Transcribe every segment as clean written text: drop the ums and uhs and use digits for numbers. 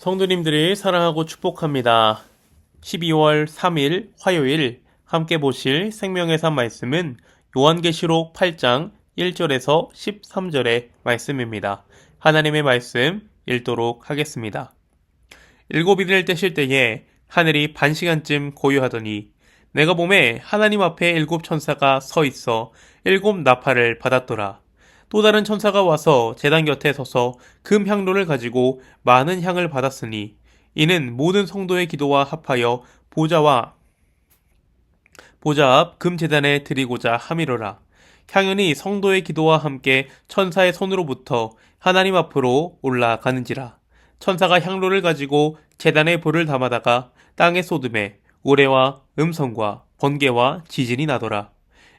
성도님들을 사랑하고 축복합니다. 12월 3일 화요일 함께 보실 생명의 산 말씀은 요한계시록 8장 1절에서 13절의 말씀입니다. 하나님의 말씀 읽도록 하겠습니다. 7일을 떼실 때에 하늘이 반시간쯤 고요하더니 내가 보매 하나님 앞에 7 천사가 서 있어 7 나팔을 받았더라. 또 다른 천사가 와서 제단 곁에 서서 금 향로를 가지고 많은 향을 받았으니 이는 모든 성도의 기도와 합하여 보좌 앞 금 제단에 드리고자 함이로라. 향연이 성도의 기도와 함께 천사의 손으로부터 하나님 앞으로 올라가는지라. 천사가 향로를 가지고 제단에 불을 담아다가 땅에 쏟음에 우레와 음성과 번개와 지진이 나더라.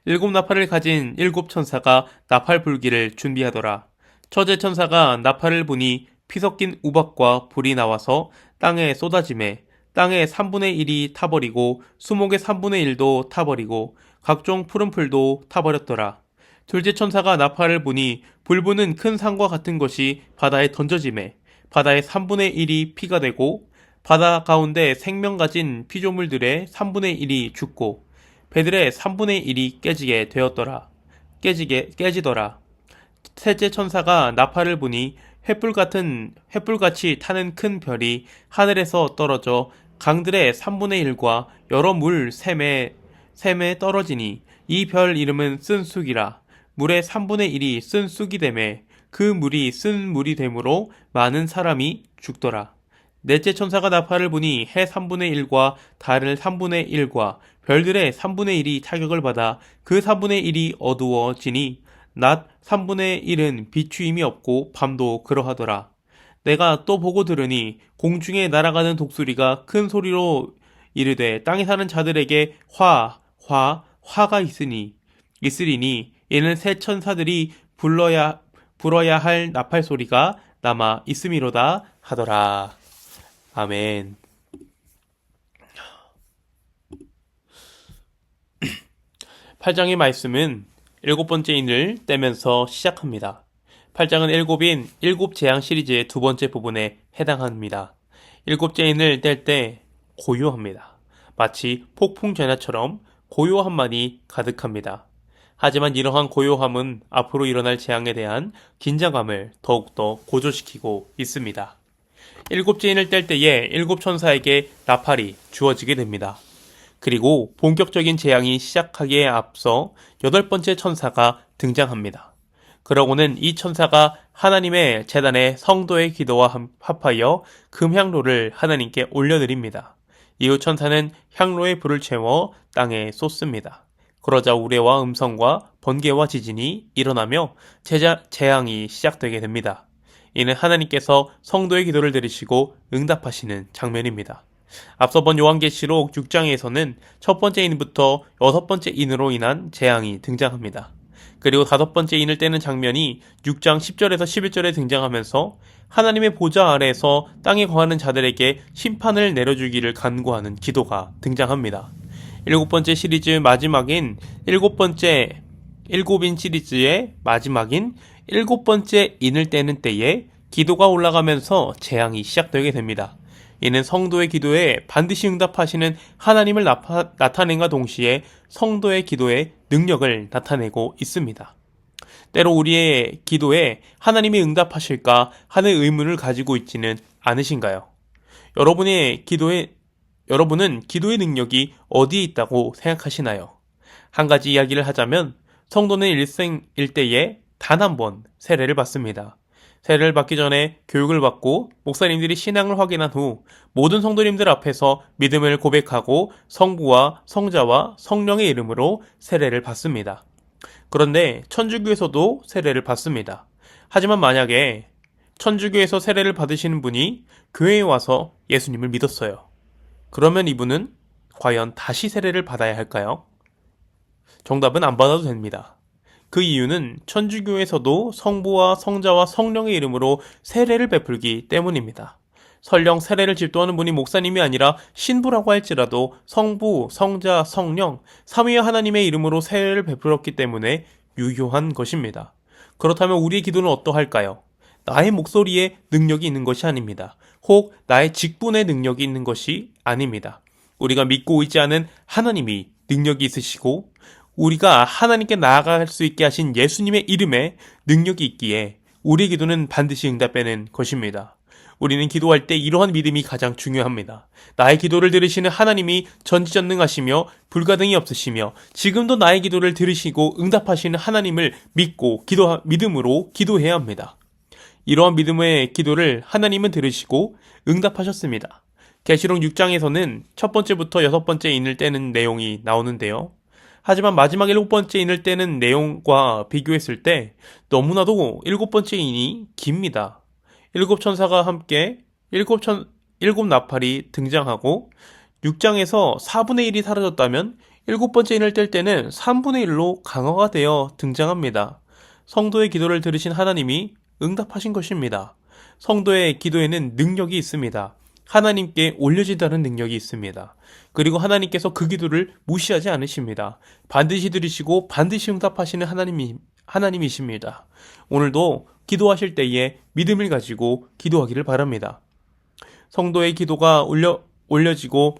7 나팔을 가진 7 천사가 나팔 불기를 준비하더라. 첫째 천사가 나팔을 부니 피 섞인 우박과 불이 나와서 땅에 쏟아지매 땅의 3분의 1이 타버리고 수목의 3분의 1도 타버리고 각종 푸른 풀도 타버렸더라. 둘째 천사가 나팔을 부니 불부는 큰 산과 같은 것이 바다에 던져지매 바다의 3분의 1이 피가 되고 바다 가운데 생명 가진 피조물들의 3분의 1이 죽고 배들의 3분의 1이 깨지더라. 셋째 천사가 나팔을 부니 횃불같이 타는 큰 별이 하늘에서 떨어져 강들의 3분의 1과 여러 물 샘에 떨어지니 이 별 이름은 쓴 쑥이라. 물의 3분의 1이 쓴 쑥이 되매 그 물이 쓴 물이 되므로 많은 사람이 죽더라. 넷째 천사가 나팔을 부니 해 3분의 1과 달 3분의 1과 별들의 3분의 1이 타격을 받아 그 3분의 1이 어두워지니 낮 3분의 1은 비추임이 없고 밤도 그러하더라. 내가 또 보고 들으니 공중에 날아가는 독수리가 큰 소리로 이르되 땅에 사는 자들에게 화가 있으리니 이는 새 천사들이 불어야 할 나팔 소리가 남아 있음이로다 하더라. 아멘. 8장의 말씀은 7번째 인을 떼면서 시작합니다. 8장은 7인 7 재앙 시리즈의 2번째 부분에 해당합니다. 7째 인을 뗄 때 고요합니다. 마치 폭풍 전야처럼 고요함만이 가득합니다. 하지만 이러한 고요함은 앞으로 일어날 재앙에 대한 긴장감을 더욱더 고조시키고 있습니다. 7째 인을 뗄 때에 7 천사에게 나팔이 주어지게 됩니다. 그리고 본격적인 재앙이 시작하기에 앞서 8번째 천사가 등장합니다. 그러고는 이 천사가 하나님의 제단에 성도의 기도와 합하여 금향로를 하나님께 올려드립니다. 이후 천사는 향로에 불을 채워 땅에 쏟습니다. 그러자 우레와 음성과 번개와 지진이 일어나며 재앙이 시작되게 됩니다. 이는 하나님께서 성도의 기도를 들으시고 응답하시는 장면입니다. 앞서 본 요한계시록 6장에서는 첫 번째 인부터 6번째 인으로 인한 재앙이 등장합니다. 그리고 5번째 인을 떼는 장면이 6장 10절에서 11절에 등장하면서 하나님의 보좌 아래에서 땅에 거하는 자들에게 심판을 내려주기를 간구하는 기도가 등장합니다. 7번째 시리즈 마지막인 7인 시리즈의 마지막인 7번째 인을 떼는 때에 기도가 올라가면서 재앙이 시작되게 됩니다. 이는 성도의 기도에 반드시 응답하시는 하나님을 나타낸과 동시에 성도의 기도의 능력을 나타내고 있습니다. 때로 우리의 기도에 하나님이 응답하실까 하는 의문을 가지고 있지는 않으신가요? 여러분은 기도의 능력이 어디에 있다고 생각하시나요? 한 가지 이야기를 하자면 성도는 일생일대에 단 한 번 세례를 받습니다. 세례를 받기 전에 교육을 받고 목사님들이 신앙을 확인한 후 모든 성도님들 앞에서 믿음을 고백하고 성부와 성자와 성령의 이름으로 세례를 받습니다. 그런데 천주교에서도 세례를 받습니다. 하지만 만약에 천주교에서 세례를 받으시는 분이 교회에 와서 예수님을 믿었어요. 그러면 이분은 과연 다시 세례를 받아야 할까요? 정답은 안 받아도 됩니다. 그 이유는 천주교에서도 성부와 성자와 성령의 이름으로 세례를 베풀기 때문입니다. 설령 세례를 집도하는 분이 목사님이 아니라 신부라고 할지라도 성부, 성자, 성령, 삼위의 하나님의 이름으로 세례를 베풀었기 때문에 유효한 것입니다. 그렇다면 우리의 기도는 어떠할까요? 나의 목소리에 능력이 있는 것이 아닙니다. 혹 나의 직분의 능력이 있는 것이 아닙니다. 우리가 믿고 의지하는 하나님이 능력이 있으시고 우리가 하나님께 나아갈 수 있게 하신 예수님의 이름에 능력이 있기에 우리의 기도는 반드시 응답되는 것입니다. 우리는 기도할 때 이러한 믿음이 가장 중요합니다. 나의 기도를 들으시는 하나님이 전지전능하시며 불가능이 없으시며 지금도 나의 기도를 들으시고 응답하시는 하나님을 믿음으로 기도해야 합니다. 이러한 믿음의 기도를 하나님은 들으시고 응답하셨습니다. 계시록 6장에서는 첫 번째부터 여섯 번째 인을 떼는 내용이 나오는데요. 하지만 마지막 일곱 번째 인을 떼는 내용과 비교했을 때 너무나도 일곱 번째 인이 깁니다. 일곱 천사가 함께 일곱 나팔이 등장하고 6장에서 4분의 1이 사라졌다면 일곱 번째 인을 뗄 때는 3분의 1로 강화가 되어 등장합니다. 성도의 기도를 들으신 하나님이 응답하신 것입니다. 성도의 기도에는 능력이 있습니다. 하나님께 올려진다는 능력이 있습니다. 그리고 하나님께서 그 기도를 무시하지 않으십니다. 반드시 들으시고 반드시 응답하시는 하나님이십니다. 오늘도 기도하실 때에 믿음을 가지고 기도하기를 바랍니다. 성도의 기도가 올려지고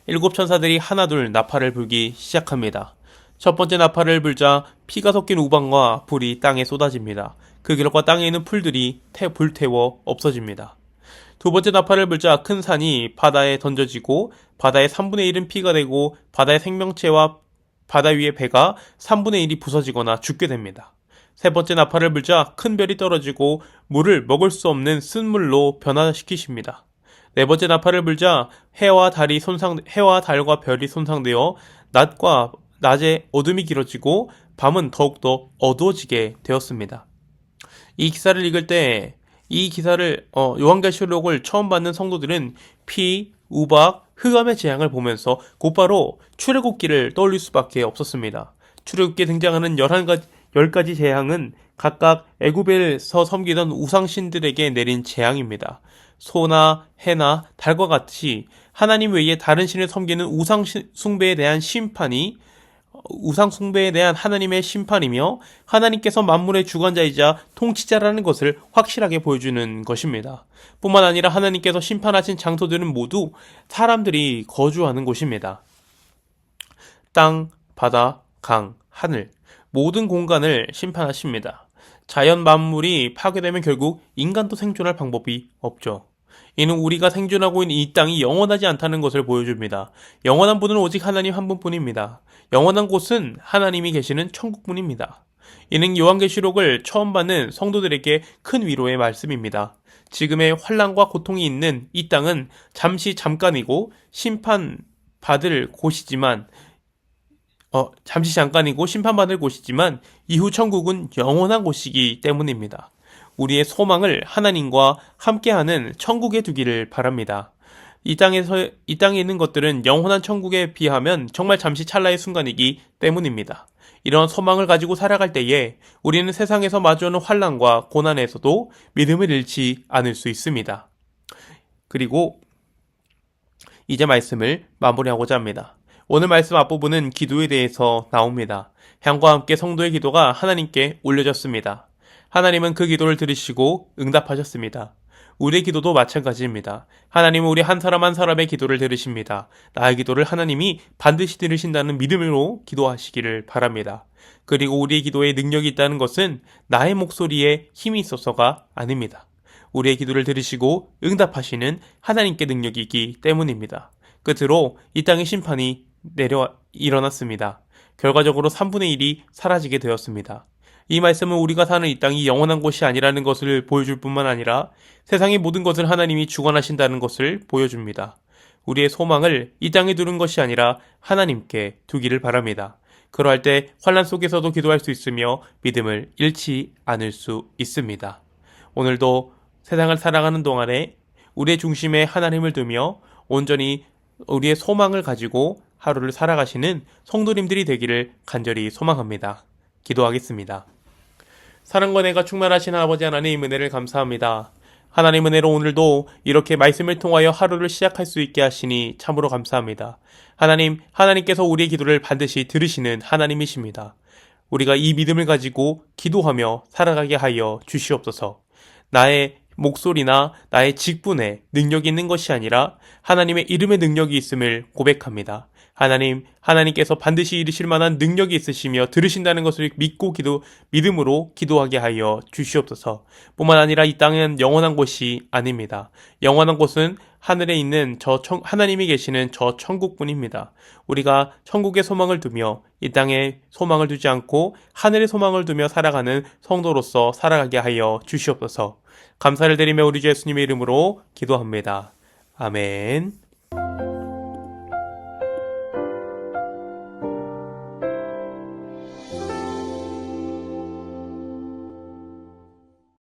일곱 천사들이 하나둘 나팔을 불기 시작합니다. 첫 번째 나팔을 불자 피가 섞인 우방과 불이 땅에 쏟아집니다. 그 결과 땅에 있는 풀들이 불태워 없어집니다. 두 번째 나팔을 불자 큰 산이 바다에 던져지고 바다의 3분의 1은 피가 되고 바다의 생명체와 바다 위의 배가 3분의 1이 부서지거나 죽게 됩니다. 세 번째 나팔을 불자 큰 별이 떨어지고 물을 먹을 수 없는 쓴물로 변화시키십니다. 네 번째 나팔을 불자 해와 달과 별이 손상되어 낮에 어둠이 길어지고 밤은 더욱더 어두워지게 되었습니다. 이 기사를 요한계시록을 처음 받는 성도들은 피, 우박, 흑암의 재앙을 보면서 곧바로 출애굽기를 떠올릴 수밖에 없었습니다. 출애굽기에 등장하는 10가지 재앙은 각각 애굽에서 섬기던 우상신들에게 내린 재앙입니다. 소나 해나 달과 같이 하나님 외에 다른 신을 섬기는 우상 숭배에 대한 하나님의 심판이며 하나님께서 만물의 주관자이자 통치자라는 것을 확실하게 보여주는 것입니다. 뿐만 아니라 하나님께서 심판하신 장소들은 모두 사람들이 거주하는 곳입니다. 땅, 바다, 강, 하늘 모든 공간을 심판하십니다. 자연 만물이 파괴되면 결국 인간도 생존할 방법이 없죠. 이는 우리가 생존하고 있는 이 땅이 영원하지 않다는 것을 보여줍니다. 영원한 분은 오직 하나님 한 분뿐입니다. 영원한 곳은 하나님이 계시는 천국뿐입니다. 이는 요한계시록을 처음 받는 성도들에게 큰 위로의 말씀입니다. 지금의 환난과 고통이 있는 이 땅은 잠깐이고 심판받을 곳이지만 이후 천국은 영원한 곳이기 때문입니다. 우리의 소망을 하나님과 함께하는 천국에 두기를 바랍니다. 이 땅에 있는 것들은 영원한 천국에 비하면 정말 잠시 찰나의 순간이기 때문입니다. 이런 소망을 가지고 살아갈 때에 우리는 세상에서 마주하는 환난과 고난에서도 믿음을 잃지 않을 수 있습니다. 그리고 이제 말씀을 마무리하고자 합니다. 오늘 말씀 앞부분은 기도에 대해서 나옵니다. 향과 함께 성도의 기도가 하나님께 올려졌습니다. 하나님은 그 기도를 들으시고 응답하셨습니다. 우리의 기도도 마찬가지입니다. 하나님은 우리 한 사람 한 사람의 기도를 들으십니다. 나의 기도를 하나님이 반드시 들으신다는 믿음으로 기도하시기를 바랍니다. 그리고 우리의 기도에 능력이 있다는 것은 나의 목소리에 힘이 있어서가 아닙니다. 우리의 기도를 들으시고 응답하시는 하나님께 능력이 있기 때문입니다. 끝으로 이 땅의 심판이 일어났습니다. 결과적으로 3분의 1이 사라지게 되었습니다. 이 말씀은 우리가 사는 이 땅이 영원한 곳이 아니라는 것을 보여줄 뿐만 아니라 세상의 모든 것을 하나님이 주관하신다는 것을 보여줍니다. 우리의 소망을 이 땅에 두는 것이 아니라 하나님께 두기를 바랍니다. 그러할 때 환난 속에서도 기도할 수 있으며 믿음을 잃지 않을 수 있습니다. 오늘도 세상을 살아가는 동안에 우리의 중심에 하나님을 두며 온전히 우리의 소망을 가지고 하루를 살아가시는 성도님들이 되기를 간절히 소망합니다. 기도하겠습니다. 사랑과 은혜가 충만하신 아버지 하나님 은혜를 감사합니다. 하나님 은혜로 오늘도 이렇게 말씀을 통하여 하루를 시작할 수 있게 하시니 참으로 감사합니다. 하나님께서 우리의 기도를 반드시 들으시는 하나님이십니다. 우리가 이 믿음을 가지고 기도하며 살아가게 하여 주시옵소서. 나의 목소리나 나의 직분에 능력이 있는 것이 아니라 하나님의 이름에 능력이 있음을 고백합니다. 하나님께서 반드시 이루실 만한 능력이 있으시며 들으신다는 것을 믿음으로 기도하게 하여 주시옵소서. 뿐만 아니라 이 땅은 영원한 곳이 아닙니다. 영원한 곳은 하늘에 있는 하나님이 계시는 저 천국뿐입니다. 우리가 천국의 소망을 두며 이 땅에 소망을 두지 않고 하늘의 소망을 두며 살아가는 성도로서 살아가게 하여 주시옵소서. 감사를 드리며 우리 주 예수님의 이름으로 기도합니다. 아멘.